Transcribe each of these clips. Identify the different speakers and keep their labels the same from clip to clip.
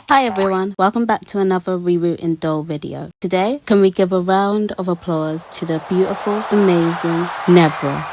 Speaker 1: Hi everyone, welcome back to another Reroot in Doll video. Today, can we give a round of applause to the beautiful, amazing Nevra.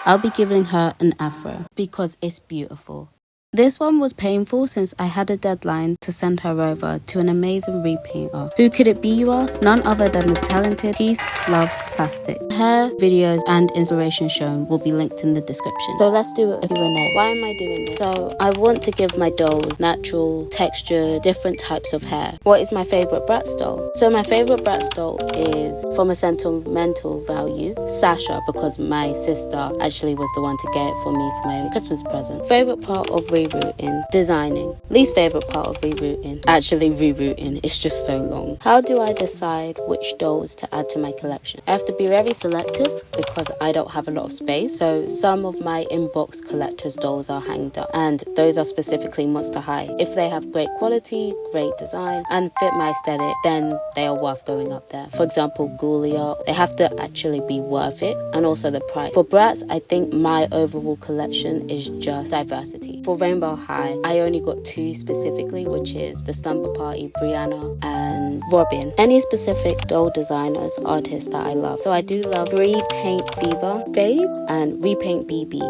Speaker 1: I'll be giving her an Afro because it's beautiful. This one was painful since I had a deadline to send her over to an amazing repainter. Who could it be, you ask? None other than the talented Peace.love.plastic. Her videos and inspiration shown will be linked in the description. So let's do a Q&A. Why am I doing this? So I want to give my dolls natural, texture, different types of hair. What is my favorite Bratz doll? So my favorite Bratz doll is, from a sentimental value, Sasha, because my sister actually was the one to get it for me for my Christmas present. Favorite part of Rerouting, designing. Least favorite part of Rerouting, actually rerouting. It's just so long. How do I decide which dolls to add to my collection? I have to be very selective because I don't have a lot of space. So some of my inbox collectors dolls are hanged up, and those are specifically Monster High. If they have great quality, great design, and fit my aesthetic, then they are worth going up there. For example, Ghoulia, they have to actually be worth it, and also the price. For Bratz, I think my overall collection is just diversity. For Rainbow High, I only got two specifically, which is the Slumber Party, Brianna, and Robin. Any specific doll designers, artists that I love. So I do love Repaint Fever, Babe, and Repaint BB.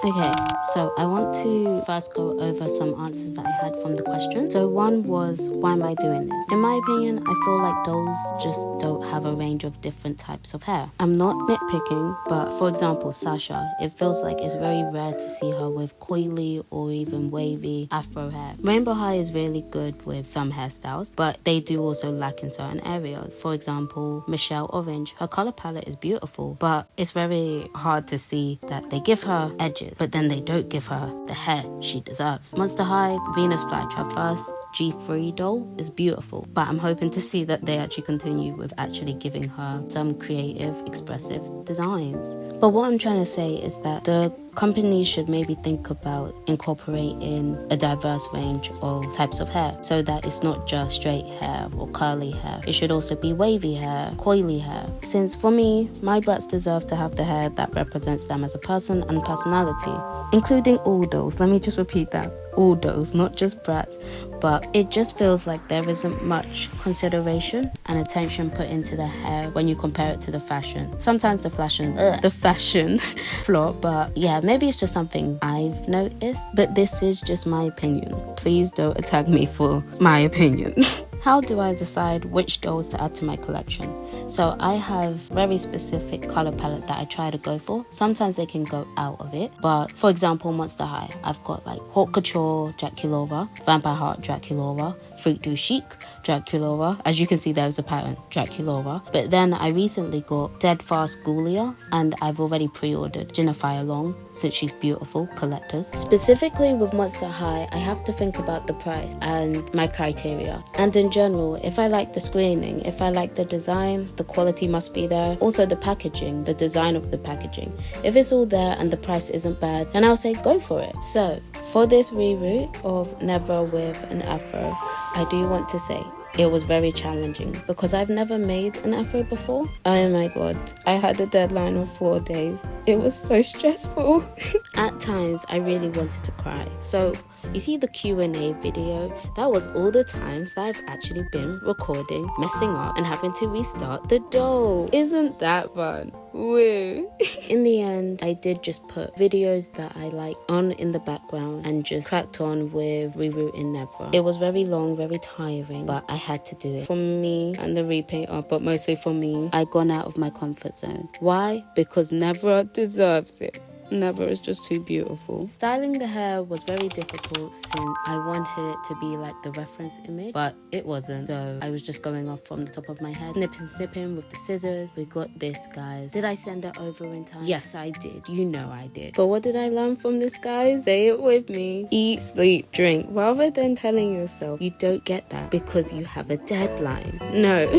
Speaker 1: Okay, so I want to first go over some answers that I had from the question. So one was, why am I doing this? In my opinion, I feel like dolls just don't have a range of different types of hair. I'm not nitpicking, but for example, Sasha, it feels like it's very rare to see her with coily or even wavy Afro hair. Rainbow High is really good with some hairstyles, but they do also lack in certain areas. For example, Michelle Orange, her color palette is beautiful, but it's very hard to see that they give her edges, but then they don't give her the hair she deserves. Monster High, Venus Flytrap, her first G3 doll, is beautiful, but I'm hoping to see that they actually continue with actually giving her some creative, expressive designs. But what I'm trying to say is that the companies should maybe think about incorporating a diverse range of types of hair so that it's not just straight hair or curly hair. It should also be wavy hair, coily hair. Since for me, my Bratz deserve to have the hair that represents them as a person and personality, including all dolls. Let me just repeat that. All dolls, not just Bratz, but it just feels like there isn't much consideration and attention put into the hair when you compare it to the fashion. Sometimes the fashion flop, but yeah, maybe it's just something I've noticed, but this is just my opinion. Please don't attack me for my opinion. How do I decide which dolls to add to my collection? So I have very specific color palette that I try to go for. Sometimes they can go out of it, but for example, Monster High, I've got like Haute Couture, Draculaura, Vampire Heart, Draculaura, Freak Du Chic, Draculaura. As you can see, there's a pattern, Draculaura. But then I recently got Dead Fast Ghoulia, and I've already pre-ordered Jennifer Long, since she's beautiful, collectors. Specifically with Monster High, I have to think about the price and my criteria. And in general, if I like the screening, if I like the design, the quality must be there. Also the packaging, the design of the packaging. If it's all there and the price isn't bad, then I'll say go for it. So for this reroot of Nevra with an Afro, I do want to say it was very challenging because I've never made an Afro before. Oh my god, I had a deadline of 4 days. It was so stressful. At times, I really wanted to cry. So you see the Q&A video? That was all the times that I've actually been recording, messing up, and having to restart the doll. Isn't that fun? Woo! In the end, I did just put videos that I like on in the background and just cracked on with Rerouting Nevra. It was very long, very tiring, but I had to do it. For me and the repainter, but mostly for me, I'd gone out of my comfort zone. Why? Because Nevra deserves it. Nevra is just too beautiful. Styling the hair was very difficult since I wanted it to be like the reference image, but it wasn't. So I was just going off from the top of my head, snipping with the scissors. We got this, guys. Did I send it over in time? Yes, I did. You know I did. But what did I learn from this, guys? Say it with me. Eat, sleep, drink. Rather than telling yourself you don't get that because you have a deadline. No.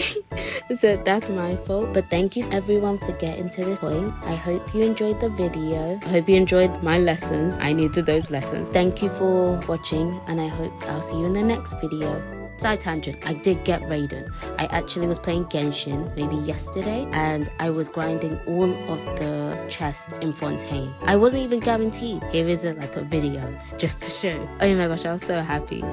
Speaker 1: So that's my fault. But thank you everyone for getting to this point. I hope you enjoyed the video. I hope you enjoyed my lessons. I needed those lessons. Thank you for watching, and I hope I'll see you in the next video. Side tangent, I did get Raiden. I actually was playing Genshin maybe yesterday, and I was grinding all of the chest in Fontaine. I wasn't even guaranteed. Here is like a video just to show. Oh my gosh, I was so happy.